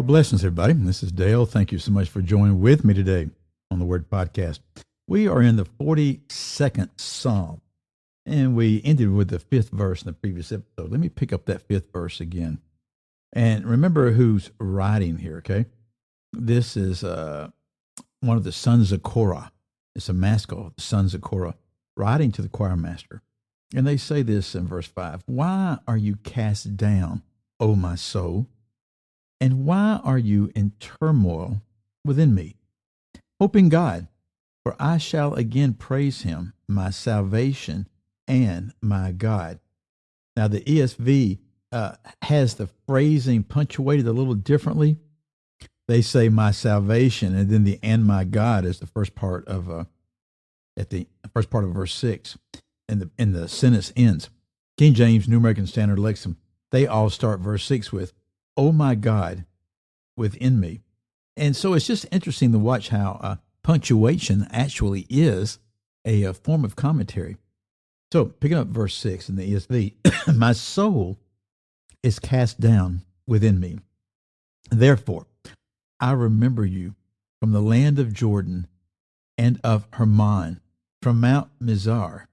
blessings, everybody. This is Dale. Thank you so much for joining with me today on the Word Podcast. We are in the 42nd Psalm, and we ended with the 5th verse in the previous episode. Let me pick up that 5th verse again. And remember who's writing here, okay? This is one of the sons of Korah. It's a maskil, the sons of Korah, writing to the choir master. And they say this in verse 5, "Why are you cast down, O my soul? And why are you in turmoil within me? Hope in God, for I shall again praise him, my salvation and my God." Now, the ESV has the phrasing punctuated a little differently. They say my salvation, and then the "and my God" is the first part of at the first part of verse 6, and the sentence ends. King James, New American Standard, Lexham, they all start verse 6 with "Oh my God, within me." And so it's just interesting to watch how punctuation actually is a form of commentary. So picking up verse 6 in the ESV, "My soul is cast down within me. Therefore, I remember you from the land of Jordan and of Hermon, from Mount Mizar."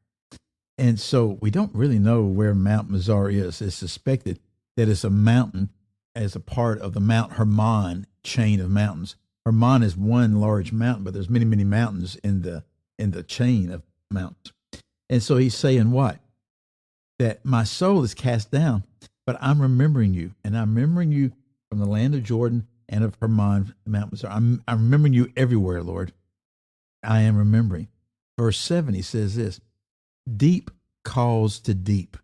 And so we don't really know where Mount Mizar is. It's suspected that it's a mountain as a part of the Mount Hermon chain of mountains. Hermon is one large mountain, but there's many, many mountains in the chain of mountains. And so he's saying what? That my soul is cast down, but I'm remembering you, and I'm remembering you from the land of Jordan and of Hermon, Mount Mizar. I'm remembering you everywhere, Lord. I am remembering. Verse 7, he says this, "Deep calls to deep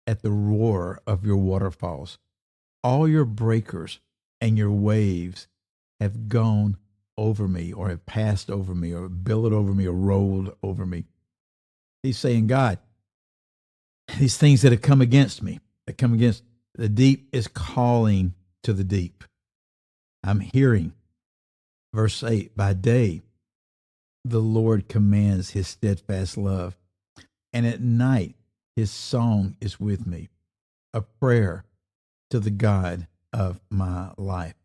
at the roar of your waterfalls. All your breakers and your waves have gone over me, or have passed over me, or billowed over me, or rolled over me." He's saying, God, these things that have come against me, that come against the deep, is calling to the deep. I'm hearing. Verse 8, "By day, the Lord commands his steadfast love, and at night, his song is with me, a prayer to the God of my life."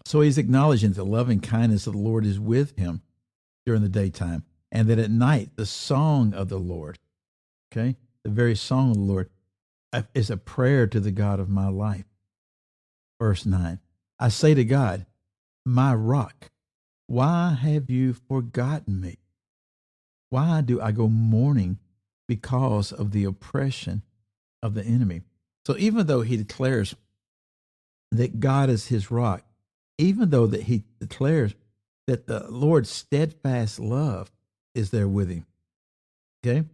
So he's acknowledging the loving kindness of the Lord is with him during the daytime, and that at night, the song of the Lord, okay, the very song of the Lord, is a prayer to the God of my life. Verse 9, "I say to God, my rock, why have you forgotten me? Why do I go mourning because of the oppression of the enemy?" So even though he declares that God is his rock, even though that he declares that the Lord's steadfast love is there with him, okay?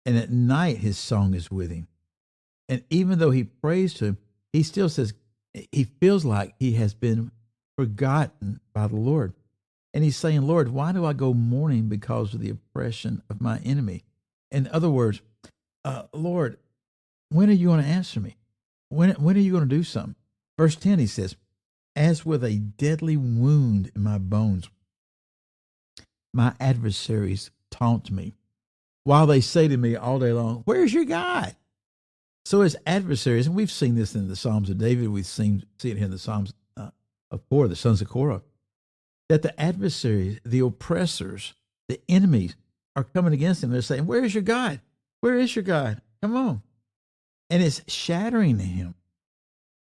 And at night his song is with him. And even though he prays to him, he still says he feels like he has been forgotten by the Lord. And he's saying, "Lord, why do I go mourning because of the oppression of my enemy?" In other words, Lord, when are you going to answer me? When are you going to do something? Verse 10, he says, "As with a deadly wound in my bones, my adversaries taunt me, while they say to me all day long, 'Where's your God?'" So his adversaries, and we've seen this in the Psalms of David, we've see it here in the Psalms of Korah, the sons of Korah, that the adversaries, the oppressors, the enemies are coming against him. They're saying, "Where's your God? Where is your God? Come on." And it's shattering him.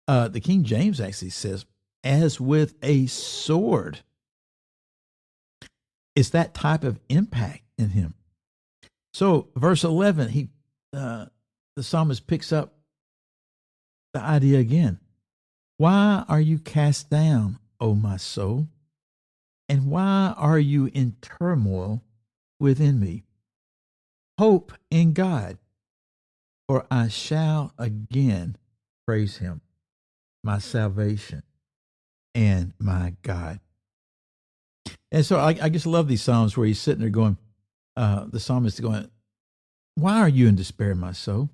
The King James actually says, "as with a sword." It's that type of impact in him. So verse 11, the psalmist picks up the idea again. "Why are you cast down, O my soul? And why are you in turmoil within me? Hope in God, for I shall again praise him, my salvation and my God." And so I just love these Psalms where he's sitting there going, the psalmist is going, "Why are you in despair, my soul?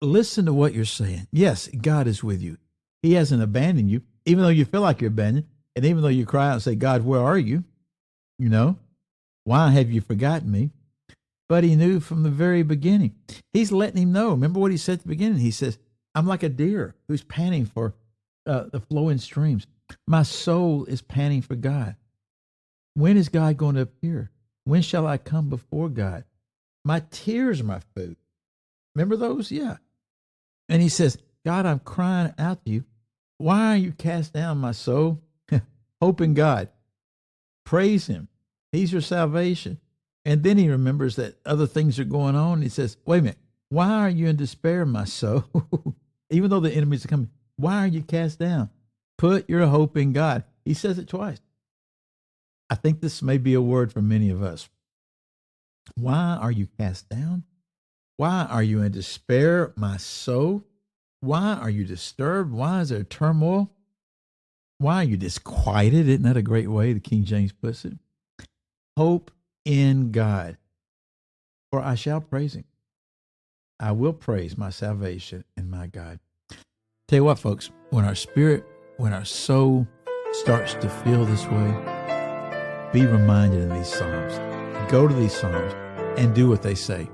Listen to what you're saying. Yes, God is with you. He hasn't abandoned you, even though you feel like you're abandoned. And even though you cry out and say, 'God, where are you?' You know, why have you forgotten me?" But he knew from the very beginning. He's letting him know. Remember what he said at the beginning? He says, "I'm like a deer who's panting for the flowing streams. My soul is panting for God. When is God going to appear? When shall I come before God? My tears are my food. Remember those? Yeah. And he says, God, I'm crying out to you. Why are you cast down, my soul? Hope in God. Praise him. He's your salvation. And then he remembers that other things are going on. He says, wait a minute. Why are you in despair, my soul? Even though the enemies are coming, why are you cast down? Put your hope in God. He says it twice. I think this may be a word for many of us. Why are you cast down? Why are you in despair, my soul? Why are you disturbed? Why is there turmoil? Why are you disquieted? Isn't that a great way the King James puts it? Hope in God, for I shall praise him. I will praise my salvation and my God. Tell you what, folks, when our spirit, when our soul starts to feel this way, be reminded of these Psalms. Go to these Psalms and do what they say.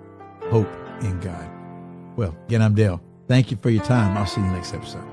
Hope in God. Well, again, I'm Dale. Thank you for your time. I'll see you next episode.